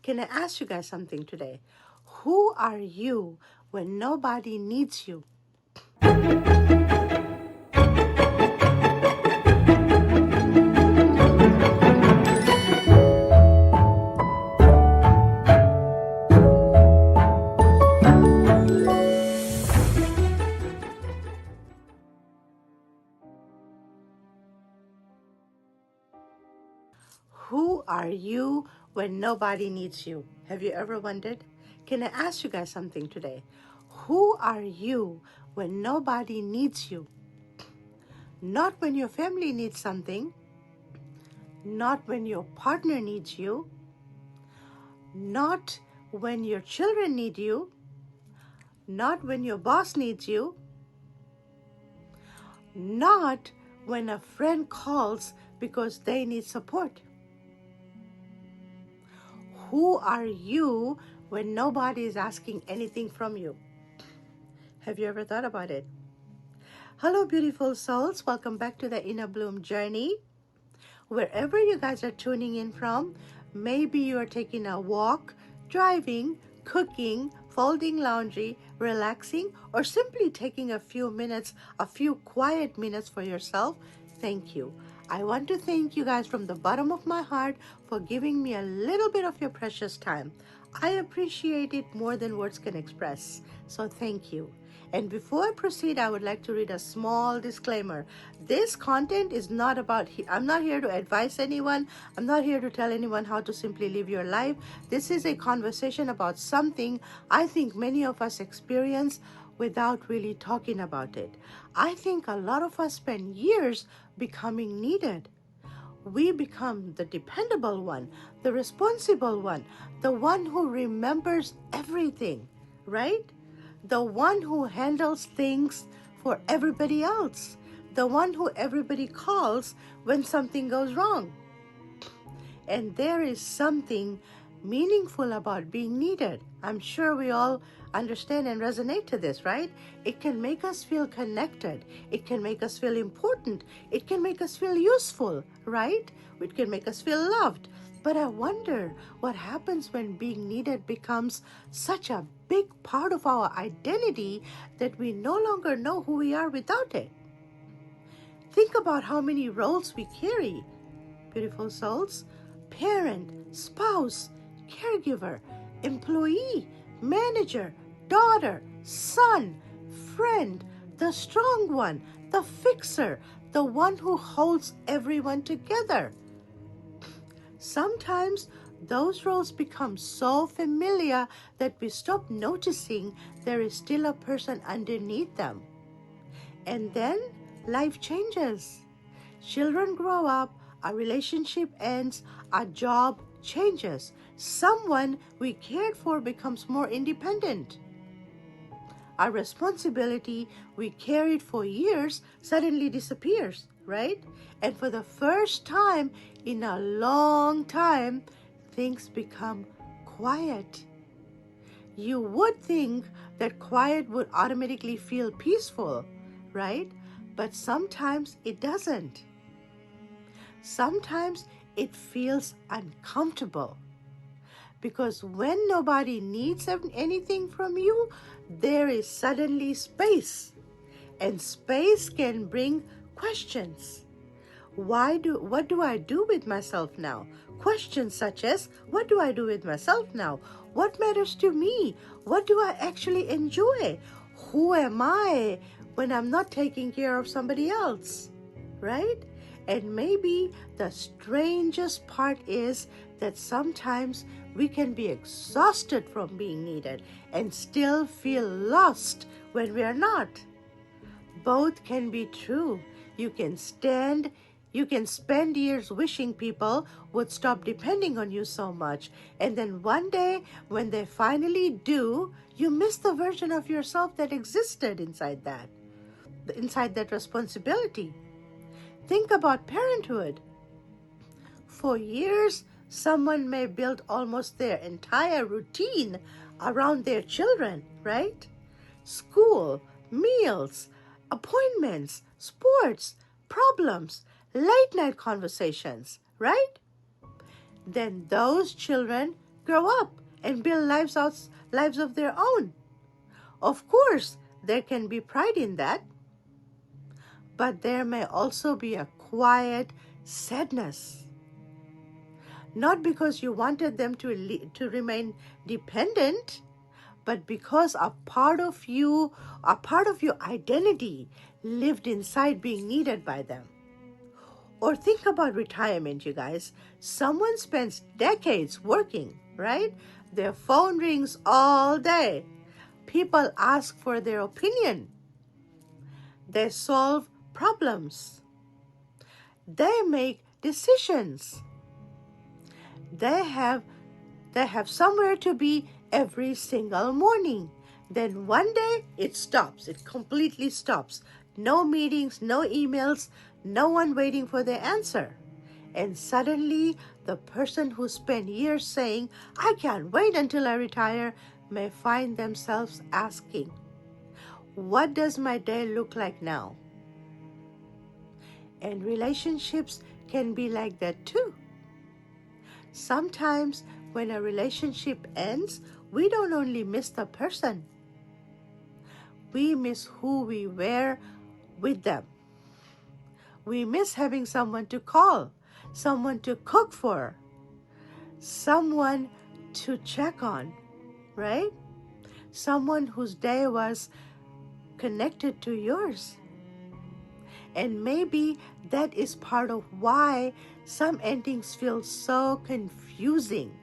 Can I ask you guys something today? Who are you when nobody needs you? Who are you when nobody needs you? Have you ever wondered? Can I ask you guys something today? Who are you when nobody needs you? Not when your family needs something, not when your partner needs you, not when your children need you, not when your boss needs you, not when a friend calls because they need support. Who are you when nobody is asking anything from you? Have you ever thought about it? Hello, beautiful souls. Welcome back to the Inner Bloom journey. Wherever you guys are tuning in from, maybe you are taking a walk, driving, cooking, folding laundry, relaxing, or simply taking a few quiet minutes for yourself. Thank you. I want to thank you guys from the bottom of my heart for giving me a little bit of your precious time. I appreciate it more than words can express. So thank you. And before I proceed, I would like to read a small disclaimer. This content is not about, I'm not here to advise anyone. I'm not here to tell anyone how to simply live your life. This is a conversation about something I think many of us experience without really talking about it. I think a lot of us spend years becoming needed. We become the dependable one, the responsible one, the one who remembers everything, right? The one who handles things for everybody else, the one who everybody calls when something goes wrong. And there is something meaningful about being needed. I'm sure we all understand and resonate to this, right? It can make us feel connected. It can make us feel important. It can make us feel useful, right? It can make us feel loved. But I wonder what happens when being needed becomes such a big part of our identity that we no longer know who we are without it. Think about how many roles we carry, beautiful souls. Parent, spouse, caregiver, employee, manager, daughter, son, friend, the strong one, the fixer, the one who holds everyone together. Sometimes those roles become so familiar that we stop noticing there is still a person underneath them. And then life changes. Children grow up, our relationship ends, our job changes. Someone we cared for becomes more independent. Our responsibility we carried for years suddenly disappears, right? And for the first time in a long time, things become quiet. You would think that quiet would automatically feel peaceful, right? But sometimes it doesn't. Sometimes it feels uncomfortable. Because when nobody needs anything from you, there is suddenly space. And space can bring questions. What do I do with myself now? Questions such as, what do I do with myself now? What matters to me? What do I actually enjoy? Who am I when I'm not taking care of somebody else? Right? And maybe the strangest part is that sometimes we can be exhausted from being needed and still feel lost when we are not. Both can be true. You can spend years wishing people would stop depending on you so much. And then one day, when they finally do, you miss the version of yourself that existed inside that responsibility. Think about parenthood. For years, someone may build almost their entire routine around their children, right? School, meals, appointments, sports, problems, late night conversations, right? Then those children grow up and build lives of their own. Of course, there can be pride in that, but there may also be a quiet sadness. Not because you wanted them to remain dependent, but because a part of your identity lived inside being needed by them. Or think about retirement, you guys. Someone spends decades working, right? Their phone rings all day. People ask for their opinion. They solve problems. They make decisions. They have somewhere to be every single morning. Then one day it stops. It completely stops. No meetings, no emails, no one waiting for their answer. And suddenly the person who spent years saying, "I can't wait until I retire," may find themselves asking, "What does my day look like now?" And relationships can be like that too. Sometimes when a relationship ends, we don't only miss the person, we miss who we were with them. We miss having someone to call, someone to cook for, someone to check on, right? Someone whose day was connected to yours. And maybe that is part of why some endings feel so confusing.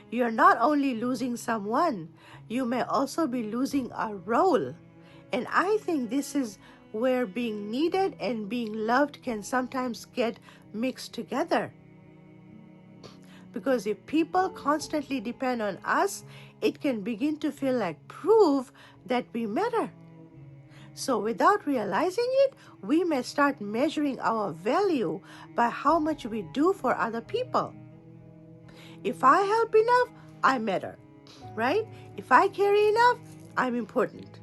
You're not only losing someone, you may also be losing a role. And I think this is where being needed and being loved can sometimes get mixed together. Because if people constantly depend on us, it can begin to feel like proof that we matter. So without realizing it, we may start measuring our value by how much we do for other people. If I help enough, I matter, right? If I care enough, I'm important.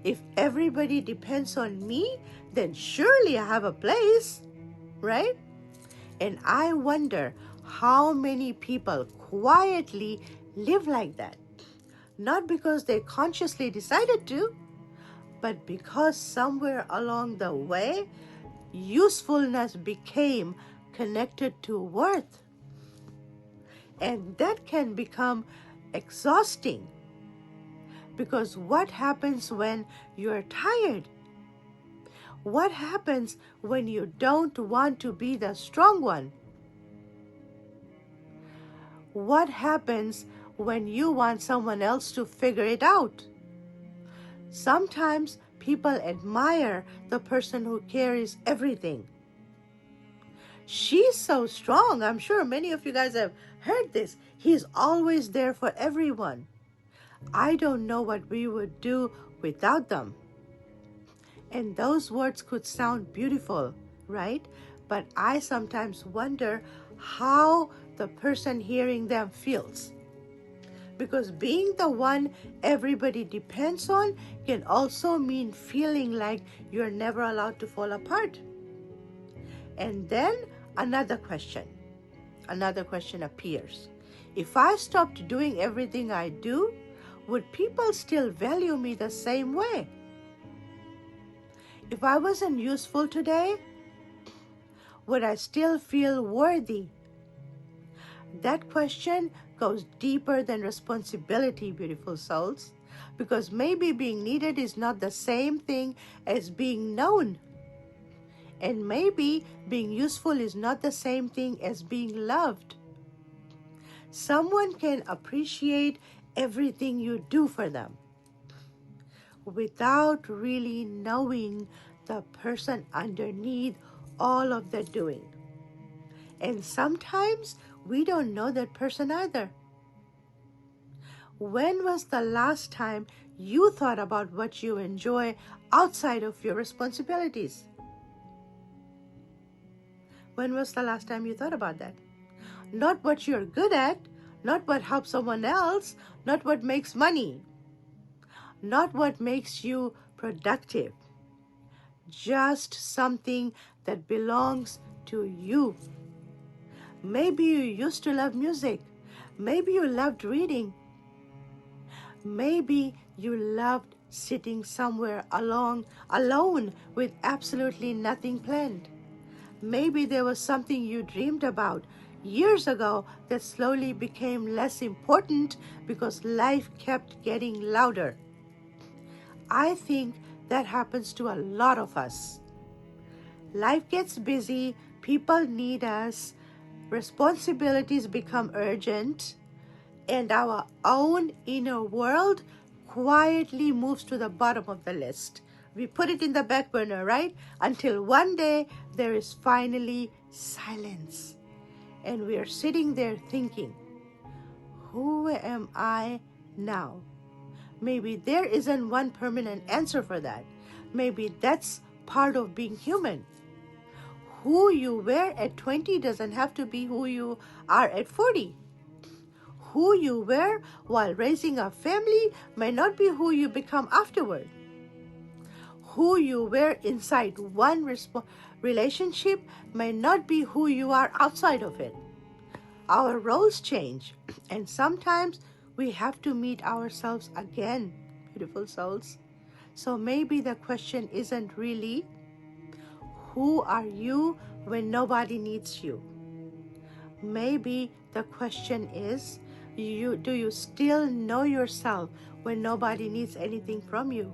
If everybody depends on me, then surely I have a place, right? And I wonder how many people quietly live like that. Not because they consciously decided to, but because somewhere along the way, usefulness became connected to worth. And that can become exhausting. Because what happens when you're tired? What happens when you don't want to be the strong one? What happens when you want someone else to figure it out? Sometimes people admire the person who carries everything. She's so strong. I'm sure many of you guys have heard this. He's always there for everyone. I don't know what we would do without them. And those words could sound beautiful, right? But I sometimes wonder how the person hearing them feels. Because being the one everybody depends on can also mean feeling like you're never allowed to fall apart. And then another question appears. If I stopped doing everything I do, would people still value me the same way? If I wasn't useful today, would I still feel worthy? That question goes deeper than responsibility, beautiful souls, because maybe being needed is not the same thing as being known. And maybe being useful is not the same thing as being loved. Someone can appreciate everything you do for them without really knowing the person underneath all of the doing. And sometimes we don't know that person either. When was the last time you thought about what you enjoy outside of your responsibilities? When was the last time you thought about that? Not what you're good at, not what helps someone else, not what makes money, not what makes you productive. Just something that belongs to you. Maybe you used to love music. Maybe you loved reading. Maybe you loved sitting somewhere alone with absolutely nothing planned. Maybe there was something you dreamed about years ago that slowly became less important because life kept getting louder. I think that happens to a lot of us. Life gets busy, people need us, responsibilities become urgent, and our own inner world quietly moves to the bottom of the list. We put it in the back burner, right? Until one day there is finally silence. And we are sitting there thinking, who am I now? Maybe there isn't one permanent answer for that. Maybe that's part of being human. Who you were at 20 doesn't have to be who you are at 40. Who you were while raising a family may not be who you become afterward. Who you were inside one relationship may not be who you are outside of it. Our roles change, and sometimes we have to meet ourselves again, beautiful souls. So maybe the question isn't really, who are you when nobody needs you? Maybe the question is, do you still know yourself when nobody needs anything from you?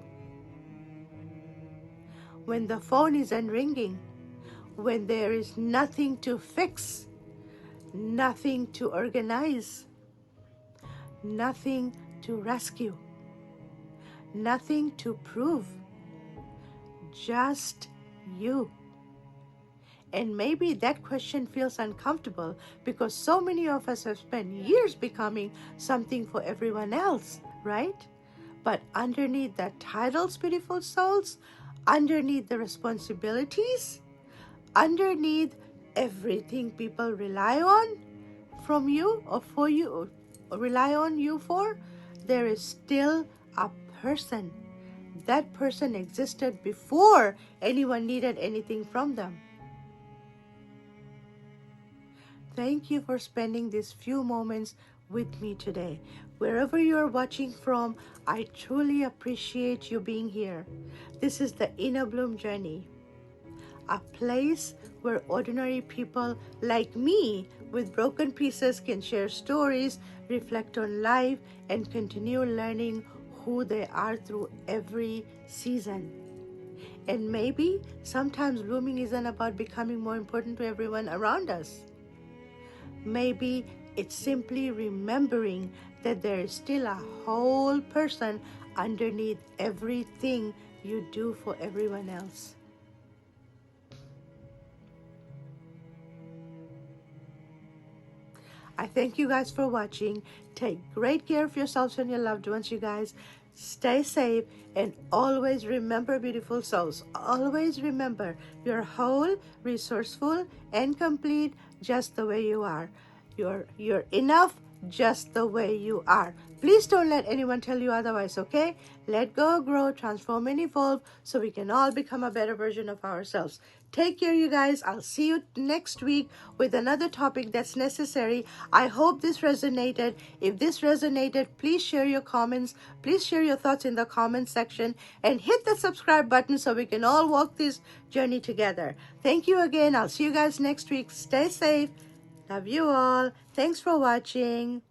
When the phone isn't ringing, when there is nothing to fix, nothing to organize, nothing to rescue, nothing to prove, just you. And maybe that question feels uncomfortable because so many of us have spent years becoming something for everyone else, right? But underneath the titles, beautiful souls, underneath the responsibilities, underneath everything people rely on from you or for you, or rely on you for, there is still a person. That person existed before anyone needed anything from them. Thank you for spending these few moments with me today. Wherever you're watching from, I truly appreciate you being here. This is the Inner Bloom Journey, a place where ordinary people like me with broken pieces can share stories, reflect on life, and continue learning who they are through every season. And maybe sometimes blooming isn't about becoming more important to everyone around us. Maybe it's simply remembering that there is still a whole person underneath everything you do for everyone else. I thank you guys for watching. Take great care of yourselves and your loved ones, you guys. Stay safe and always remember, beautiful souls, always remember you're whole, resourceful, and complete just the way you are. You're enough just the way you are. Please don't let anyone tell you otherwise, okay? Let go, grow, transform, and evolve so we can all become a better version of ourselves. Take care, you guys. I'll see you next week with another topic that's necessary. I hope this resonated. If this resonated, please share your comments. Please share your thoughts in the comment section and hit the subscribe button so we can all walk this journey together. Thank you again. I'll see you guys next week. Stay safe. Love you all. Thanks for watching.